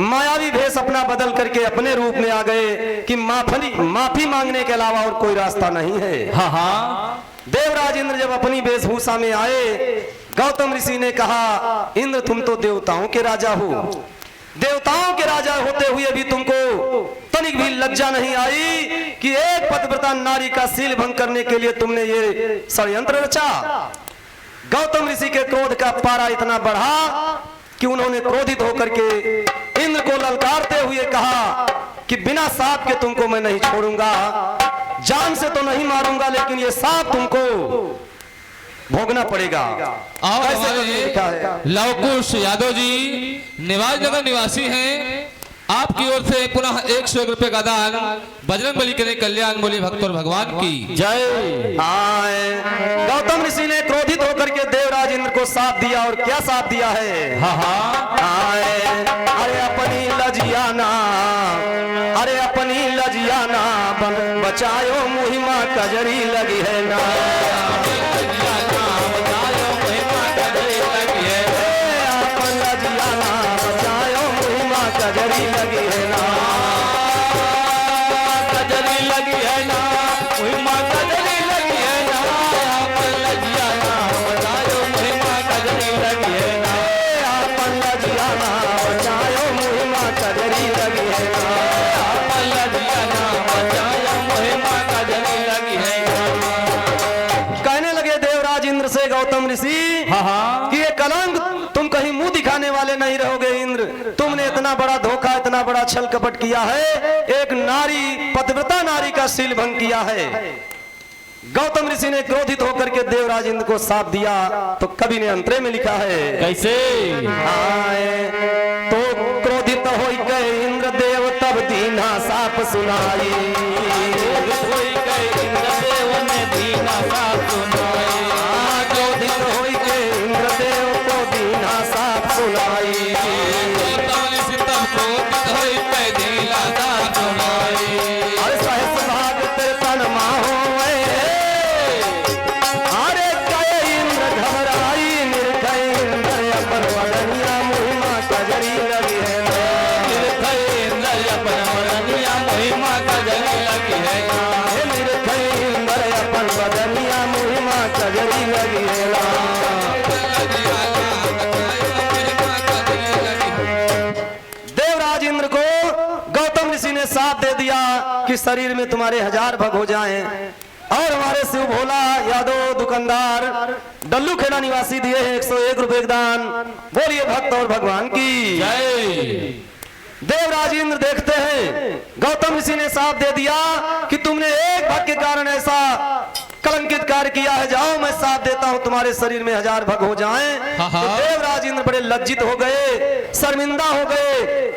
मायावी भेष अपना बदल करके अपने रूप में आ गए कि माफी मांगने के अलावा और कोई रास्ता नहीं है। देवराज इंद्र जब अपनी वेशभूषा में आए, गौतम ऋषि ने कहा इंद्र तुम तो देवताओं के राजा हो, देवताओं के राजा होते हुए भी तुमको तनिक भी लज्जा नहीं आई कि एक पतिव्रता नारी का सील भंग करने के लिए तुमने ये षड्यंत्र रचा। गौतम ऋषि के क्रोध का पारा इतना बढ़ा कि उन्होंने क्रोधित होकर के इंद्र को ललकारते हुए कहा कि बिना सांप के तुमको मैं नहीं छोड़ूंगा, जान से तो नहीं मारूंगा, लेकिन ये सांप तुमको भोगना पड़ेगा। लवकुश यादव जी निवास नगर निवासी हैं, आपकी ओर से पुनः 101 रुपए का दान बजरंगबली के कल्याण बोली भक्त और भगवान की जय। गौतम ऋषि ने क्रोधित होकर के देवराज इंद्र को साथ दिया, और क्या साथ दिया है। अरे अपनी लजियाना, अरे अपनी लजियाना बचायो मुहिमा कजरी लगी है ना, कजरी लगी है ना। छल कपट किया है, एक नारी पतिव्रता नारी का शील भंग किया है। गौतम ऋषि ने क्रोधित होकर के देवराज इंद्र को शाप दिया। तो कवि ने अंतरे में लिखा है कैसे? तो क्रोधित हो गए इंद्र देव तब दीना शाप सुनाई। कोई गए इंद्रदेव ने दीना शाप सुनाई। क्रोधित हो गए इंद्र देव को दीना शाप सुनाई। अरे सहस भाग तेरे तन माहो अरे गए इंद्र घबराई निर्भय इंद्र अपन वदनिया महिमा कजरी लगी है। निर्भय इंद्र अपन वदनिया महिमा कजरी लगी है। निर्भय इंद्र अपन वदनिया महिमा कजरी लगी है। देवराज इंद्र को गौतम ऋषि ने साथ दे दिया कि शरीर में तुम्हारे 1000 भग हो जाएं। और हमारे शिव भोला यादव दुकानदार डल्लू खेड़ा निवासी दिए हैं 101 रुपए दान। बोलिए भक्त और भगवान की जय। देवराज इंद्र देखते हैं गौतम ऋषि ने साथ दे दिया कि तुमने एक भक्त के कारण ऐसा कलंकित कार्य किया है, जाओ मैं साथ देता हूं तुम्हारे शरीर में 1000 भग हो जाएं। तो देवराज इंद्र बड़े लज्जित हो गए, शर्मिंदा हो गए,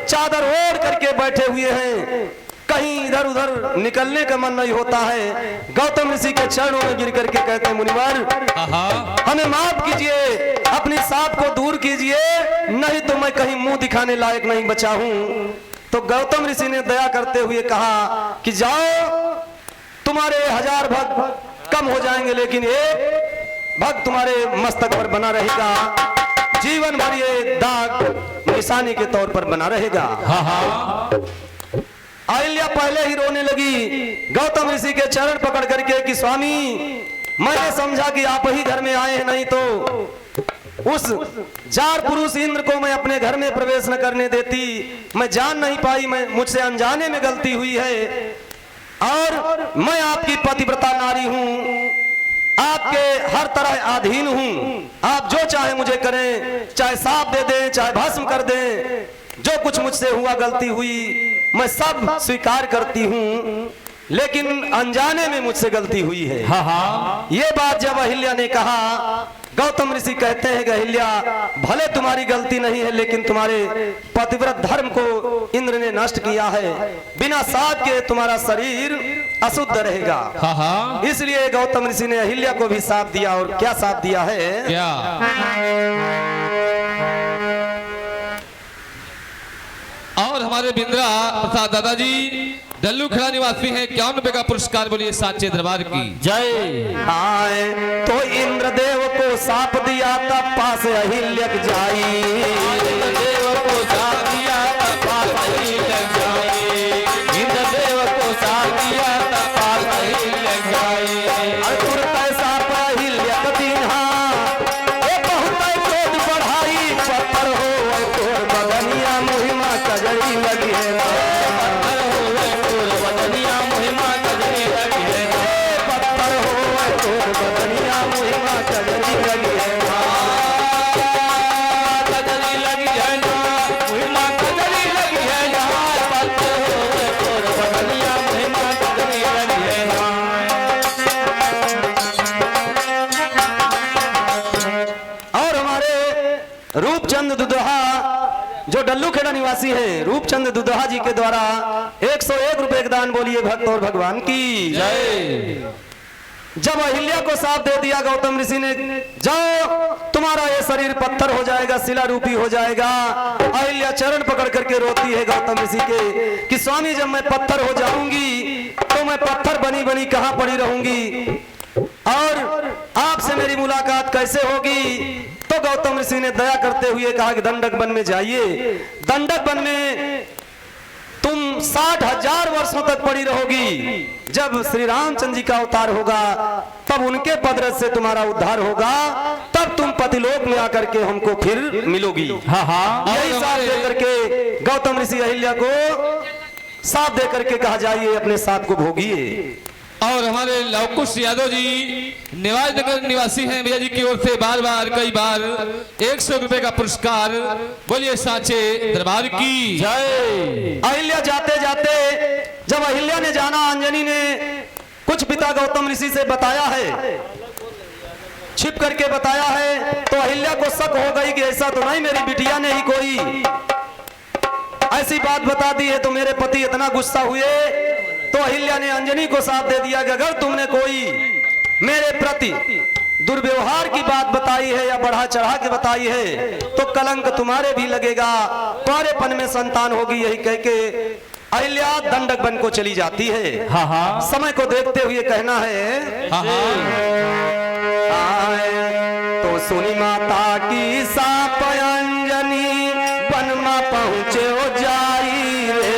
चादर ओढ़ करके बैठे हुए हैं, कहीं इधर उधर निकलने का मन नहीं होता है। गौतम ऋषि के चरणों में गिर करके कहते हैं मुनिवर हमें माफ कीजिए, अपनी साप को दूर कीजिए, नहीं तो मैं कहीं मुंह दिखाने लायक नहीं बचा हूं। तो गौतम ऋषि ने दया करते हुए कहा कि जाओ तुम्हारे 1000 भग कम हो जाएंगे, लेकिन एक भग तुम्हारे मस्तक पर बना रहेगा, जीवन भर ये दाग निशानी के तौर पर बना रहेगा। अहिल्या पहले ही रोने लगी गौतम ऋषि के चरण पकड़ करके कि स्वामी मैंने समझा कि आप ही घर में आए हैं, नहीं तो उस जार पुरुष इंद्र को मैं अपने घर में प्रवेश न करने देती। मैं जान नहीं पाई, मैं मुझसे अनजाने में गलती हुई है, और मैं आपकी पतिव्रता नारी हूं, आपके हर तरह अधीन हूं। आप जो चाहे मुझे करें, चाहे साफ दे दें, चाहे भस्म कर दें, जो कुछ मुझसे हुआ गलती हुई मैं सब स्वीकार करती हूं, लेकिन अनजाने में मुझसे गलती हुई है। ये बात जब अहिल्या ने कहा, गौतम ऋषि कहते हैं कि अहिल्या भले तुम्हारी गलती नहीं है, लेकिन तुम्हारे पतिव्रत धर्म को इंद्र ने नष्ट किया है, बिना साथ के तुम्हारा शरीर अशुद्ध रहेगा। इसलिए गौतम ऋषि ने अहिल्या को भी साथ दिया। और क्या साथ दिया है? क्या? और हमारे बिंद्रा प्रसाद दादाजी डल्लू खेड़ा निवासी हैं, 51 रुपए का पुरस्कार। बोलिए साचे दरबार की जय। आए तो इंद्रदेव को साप दिया तब पास अहिल्यक जाई। इंद्रदेव को साप दिया तब पास अहिल्यक जाई। इंद्रदेव को साप दिया तब पास अहिल्यक जाई। तुरंत साप अहिल्यक दीन्हा, ए बहुत क्रोध बढ़ाई, पत्थर हो तोर बदनिया महिमा कजरी लगी है। रूपचंद दुदहा जो डल्लू खेड़ा निवासी हैं, रूपचंद दुदहा जी के द्वारा 101 रुपए का दान। बोलिए भक्त और भगवान की जय। जब अहिल्या को साथ दे दिया गौतम ऋषि ने, जाओ तुम्हारा ये शरीर पत्थर हो जाएगा, शिला रूपी हो जाएगा। अहिल्या चरण पकड़ करके रोती है गौतम ऋषि के कि स्वामी जब मैं पत्थर हो जाऊंगी तो मैं पत्थर बनी बनी कहां पड़ी रहूंगी, और आपसे मेरी मुलाकात कैसे होगी? तो गौतम ऋषि ने दया करते हुए कहा कि दंडक वन में जाइए। दंडक वन में तुम 60,000 वर्षों तक पड़ी रहोगी। जब श्री रामचंद्र जी का अवतार होगा तब उनके पदरज से तुम्हारा उद्धार होगा, तब तुम पतिलोक में आकर के हमको फिर मिलोगी। यही साथ दे करके गौतम ऋषि अहिल्या को साथ दे करके कहा, जाइए अपने साथ को भोगिए। और हमारे लवकुश यादव जी निवाज नगर निवासी हैं, भैया जी की ओर से बार बार कई बार 100 रुपए का पुरस्कार। बोलिए साचे दरबार की जय। अहिल्या जाते जाते जब अहिल्या ने जाना, अंजनी ने कुछ पिता गौतम ऋषि से बताया है, छिप करके बताया है, तो अहिल्या को शक हो गई कि ऐसा तो नहीं मेरी बिटिया ने ही कोई ऐसी बात बता दी है। तो मेरे पति इतना गुस्सा हुए तो अहिल्या ने अंजनी को साथ दे दिया कि अगर तुमने कोई मेरे प्रति दुर्व्यवहार की बात बताई है या बढ़ा चढ़ा के बताई है तो कलंक तुम्हारे भी लगेगा, तुम्हारेपन में संतान होगी। यही कह के अहिल्या दंडक बन को चली जाती है। हाँ हाँ। समय को देखते हुए कहना है, हाँ आए तो सुनी माता की साप अंजनी वन में पहुँचे ओ जाई रे।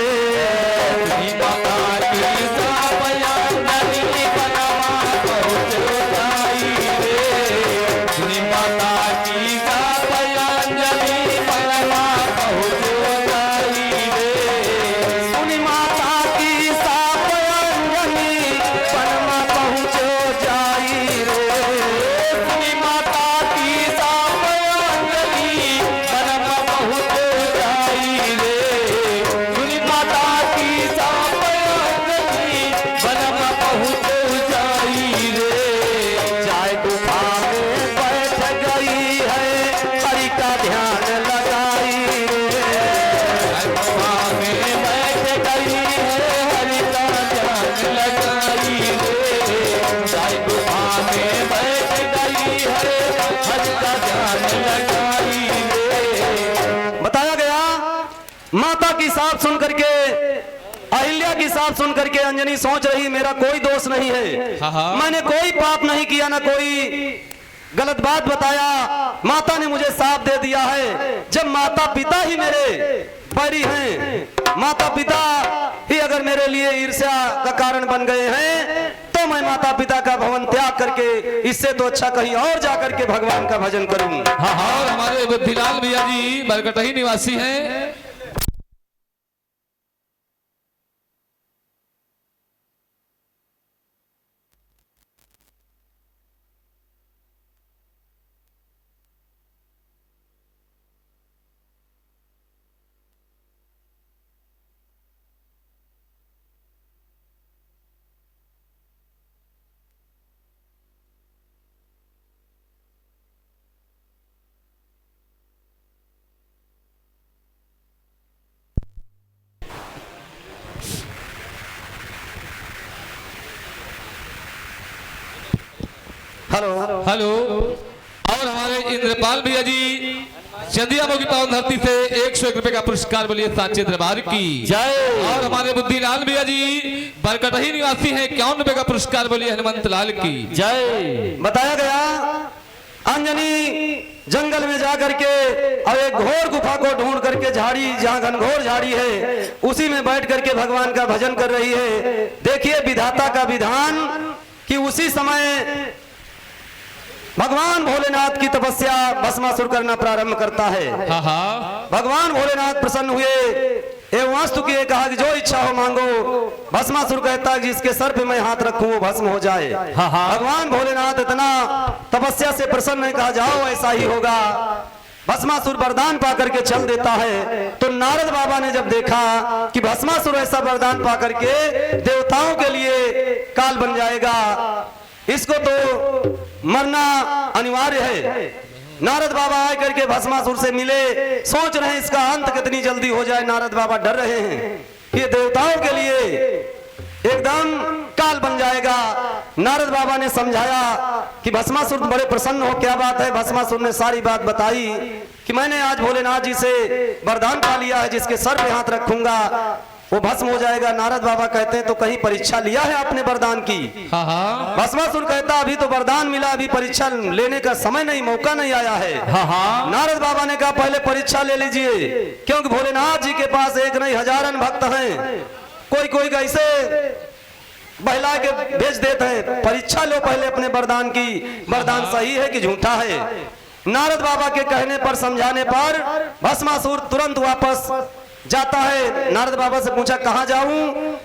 माता की साफ सुन करके, अहिल्या की साफ सुन करके अंजनी सोच रही मेरा कोई दोष नहीं है, मैंने कोई पाप नहीं किया, ना कोई गलत बात बताया, माता ने मुझे साफ दे दिया है। जब माता पिता ही मेरे बैरी हैं, माता पिता ही अगर मेरे लिए ईर्ष्या का कारण बन गए हैं तो मैं माता पिता का भवन त्याग करके इससे तो अच्छा कहीं और जाकर के भगवान का भजन करूं। हाँ, और हमारे बुद्धिलाल भैया जी बरकटही निवासी हैं। Hello hello. और हमारे इंद्रपाल भैया जी चंदिया की पावन धरती से 101 रुपए का पुरस्कार। बोलिए साचे दरबार की जय। और हमारे बुद्धिलाल भैया जी बरकटही निवासी हैं, 51 रुपए का पुरस्कार। बोलिए हनुमंत लाल की जय। बताया गया अंजनी जंगल में जा करके और एक घोर गुफा को ढूंढ करके, झाड़ी जहाँ घनघोर झाड़ी है उसी में बैठ करके भगवान का भजन कर रही है। देखिए विधाता का विधान कि उसी समय भगवान भोलेनाथ की तपस्या भस्मासुर करना प्रारंभ करता है। हाँ हाँ। भगवान भोलेनाथ प्रसन्न हुए एवं वास्तु की कहा कि जो इच्छा हो मांगो। भस्मासुर कहता है जिसके सर पे मैं हाथ रखूं वो भस्म हो जाए। हाँ हाँ। भगवान भोलेनाथ इतना तपस्या से प्रसन्न है, कहा जाओ ऐसा ही होगा। भस्मासुर वरदान पा करके चल देता है। तो नारद बाबा ने जब देखा कि भस्मासुर ऐसा वरदान पा करके देवताओं के लिए काल बन जाएगा, इसको तो मरना अनिवार्य है। नारद बाबा आए करके भस्मासुर से मिले, सोच रहे हैं इसका अंत कितनी जल्दी हो जाए। नारद बाबा डर रहे हैं कि ये देवताओं के लिए एकदम काल बन जाएगा। नारद बाबा ने समझाया कि भस्मासुर बड़े प्रसन्न हो, क्या बात है। भस्मासुर ने सारी बात बताई कि मैंने आज भोलेनाथ जी से वरदान पा लिया है, जिसके सर पे हाथ रखूंगा वो भस्म हो जाएगा। नारद बाबा कहते हैं तो कहीं परीक्षा लिया है आपने वरदान की? हाँ हाँ। भस्मासुर कहता अभी तो वरदान मिला, अभी परीक्षा लेने का समय नहीं, मौका नहीं आया है। हाँ हाँ। नारद बाबा ने कहा पहले परीक्षा ले लीजिए, क्योंकि भोलेनाथ जी के पास एक नहीं हजारन भक्त हैं। कोई कोई कैसे बहला के भेज देते हैं। परीक्षा लो पहले अपने वरदान की, वरदान सही है कि झूठा है। नारद बाबा के कहने पर, समझाने पर भस्मासुर तुरंत वापस जाता है। नारद बाबा से पूछा कहाँ जाऊं?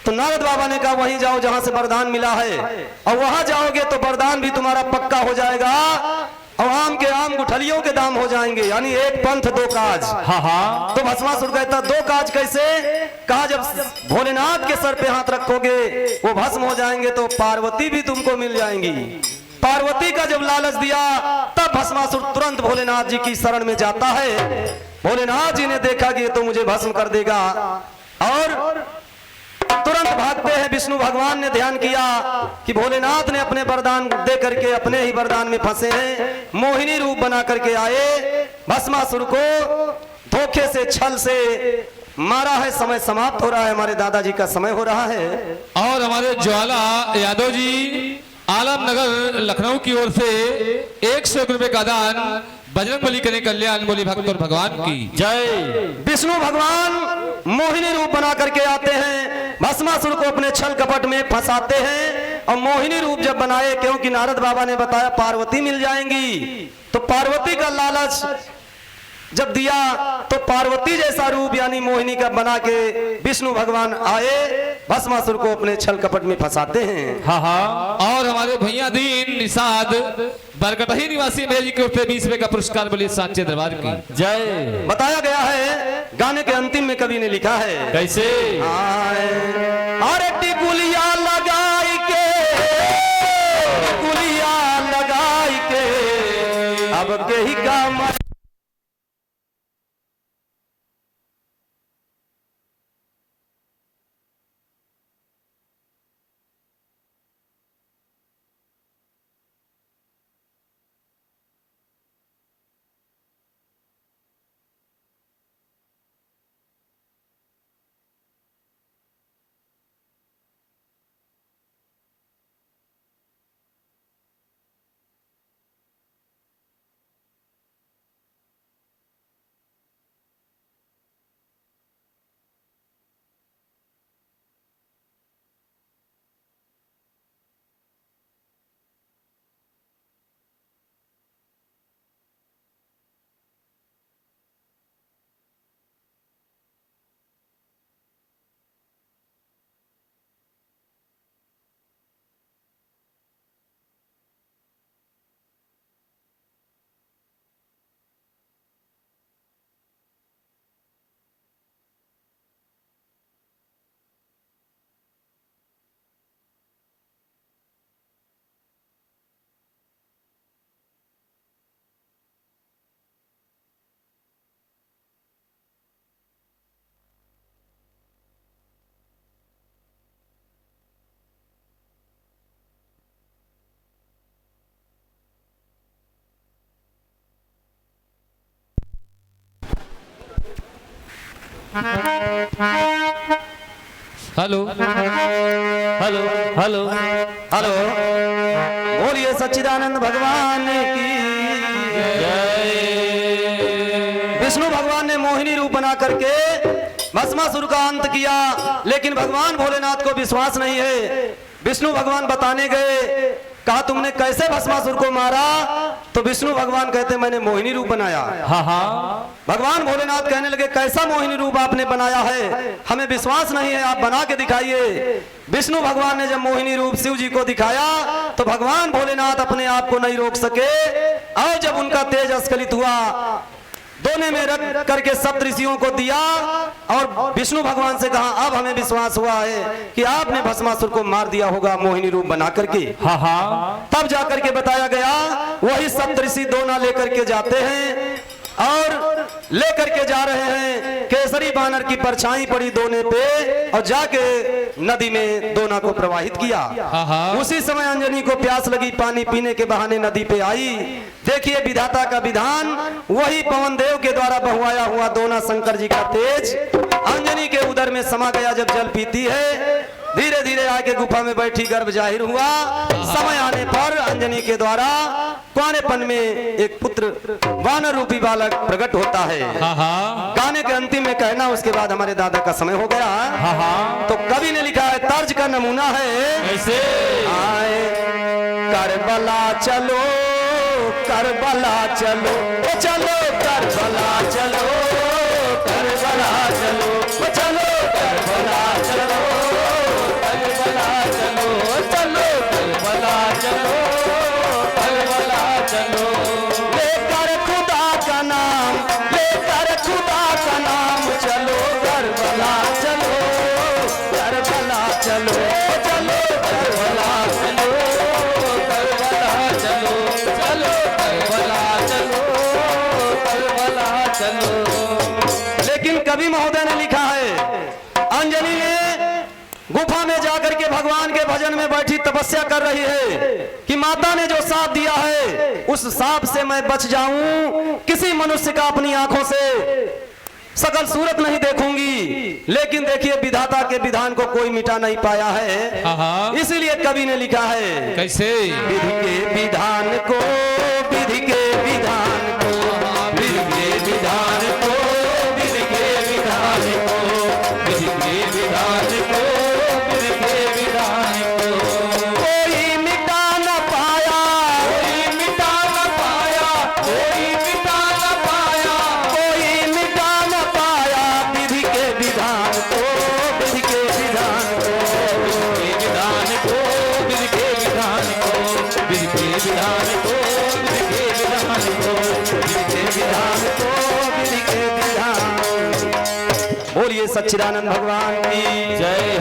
तो नारद बाबा ने कहा वहीं जाओ जहां से वरदान मिला है, और वहां जाओगे तो वरदान भी तुम्हारा पक्का हो जाएगा, और आम के आम गुठलियों के दाम हो जाएंगे, यानी एक पंथ दो काज। हाँ तो भस्मासुर कहता दो काज कैसे? कहा जब भोलेनाथ के सर पे हाथ रखोगे वो भस्म हो जाएंगे तो पार्वती भी तुमको मिल जाएंगी। पार्वती का जब लालच दिया तब भस्मासुर तुरंत भोलेनाथ जी की शरण में जाता है। भोलेनाथ जी ने देखा कि ये तो मुझे भस्म कर देगा, और तुरंत भागते हैं। विष्णु भगवान ने ध्यान किया कि भोलेनाथ ने अपने वरदान दे करके अपने ही वरदान में फंसे हैं, मोहिनी रूप बना करके आए, भस्मासुर को धोखे से छल से मारा है। समय समाप्त हो रहा है, हमारे दादाजी का समय हो रहा है। और हमारे ज्वाला यादव जी आलमनगर लखनऊ की ओर से 101 रुपए का दान बजरंगबली करे कल्याण बोली भक्त और भगवान की जय। विष्णु भगवान मोहिनी रूप बना करके आते हैं, भस्मासुर को अपने छल कपट में फंसाते हैं, और मोहिनी रूप जब बनाए, क्योंकि नारद बाबा ने बताया पार्वती मिल जाएंगी, तो पार्वती का लालच जब दिया तो पार्वती जैसा रूप यानी मोहिनी का बना के विष्णु भगवान आए, भस्मासुर को अपने छल कपट में फंसाते हैं। हाँ और हमारे भैया दीन निषाद बरकटही निवासी मेरे जी की ओर से 20 रुपए का पुरस्कार बोली सांचे दरबार की जय। बताया गया है गाने के अंतिम में कवि ने लिखा है कैसे? अरे टिकुलिया लगाई के, टिकुलिया लगाई के, अब के ही काम हेलो हेलो हेलो हेलो, बोलिए सच्चिदानंद भगवान की जय। विष्णु भगवान ने मोहिनी रूप बना करके भस्मासुर का अंत किया, लेकिन भगवान भोलेनाथ को विश्वास नहीं है। विष्णु भगवान बताने गए, कहा तुमने कैसे भस्मासुर को मारा? तो विष्णु भगवान कहते मैंने मोहिनी रूप बनाया। हाँ हाँ। भगवान भोलेनाथ कहने लगे कैसा मोहिनी रूप आपने बनाया है, हमें विश्वास नहीं है, आप बना के दिखाइए। विष्णु भगवान ने जब मोहिनी रूप शिव जी को दिखाया तो भगवान भोलेनाथ अपने आप को नहीं रोक सके, और जब उनका तेज अस्खलित हुआ, दोने में रख करके सप्तऋषियों को दिया, और विष्णु भगवान से कहा अब हमें विश्वास हुआ है कि आपने भस्मासुर को मार दिया होगा मोहिनी रूप बना करके। हाँ हाँ। तब जाकर के बताया गया वही सप्तऋषि दोना लेकर के जाते हैं, और लेकर के जा रहे हैं, केसरी बानर की परछाई पड़ी दोने पे, और जाके नदी में दोना को प्रवाहित किया। उसी समय अंजनी को प्यास लगी, पानी पीने के बहाने नदी पे आई। देखिए विधाता का विधान, वही पवन देव के द्वारा बहुआया हुआ दोना शंकर जी का तेज अंजनी के उदर में समा गया। जब जल पीती है, धीरे धीरे आके गुफा में बैठी गर्भ जाहिर हुआ। समय आने पर अंजनी के द्वारा कुआरेपन में एक पुत्र वानर रूपी बालक प्रकट होता है। गाने के अंतिम में कहना, उसके बाद हमारे दादा का समय हो गया। तो कवि ने लिखा है, तर्ज का नमूना है कैसे? आए करबला चलो, करबला चलो, ओ चलो करबला चलो, करबला चलो, ओ चलो करबला चलो, चलो चलो करबला चलो करबला चलो चलो करबला चलो करबला चलो। लेकिन कवि महोदय ने लिखा है, अंजलि ने गुफा में जाकर के भगवान के भजन में बैठी तपस्या कर रही है कि माता ने जो साथ दिया है उस साप से मैं बच जाऊं, किसी मनुष्य का अपनी आंखों से सकल सूरत नहीं देखूंगी। लेकिन देखिए विधाता के विधान को कोई मिटा नहीं पाया है, हाँ। इसीलिए कवि ने लिखा है, कैसे? विधि के विधान को, विधि के विधान को, विधि के विधान को, विधि के विधान को, विधि के विधान को, विधि के विधान को कोई मिटा न पाया, कोई मिटा न पाया, कोई मिटा न पाया, कोई मिटा न पाया विधि के विधान को, विधि के विधान को, विधि के विधान को, विधि के विधान को, विधि के विधान को, विधि के विधान को, विधि के विधान को, विधि के विधान। बोलिए सच्चिदानंद भगवान की जय।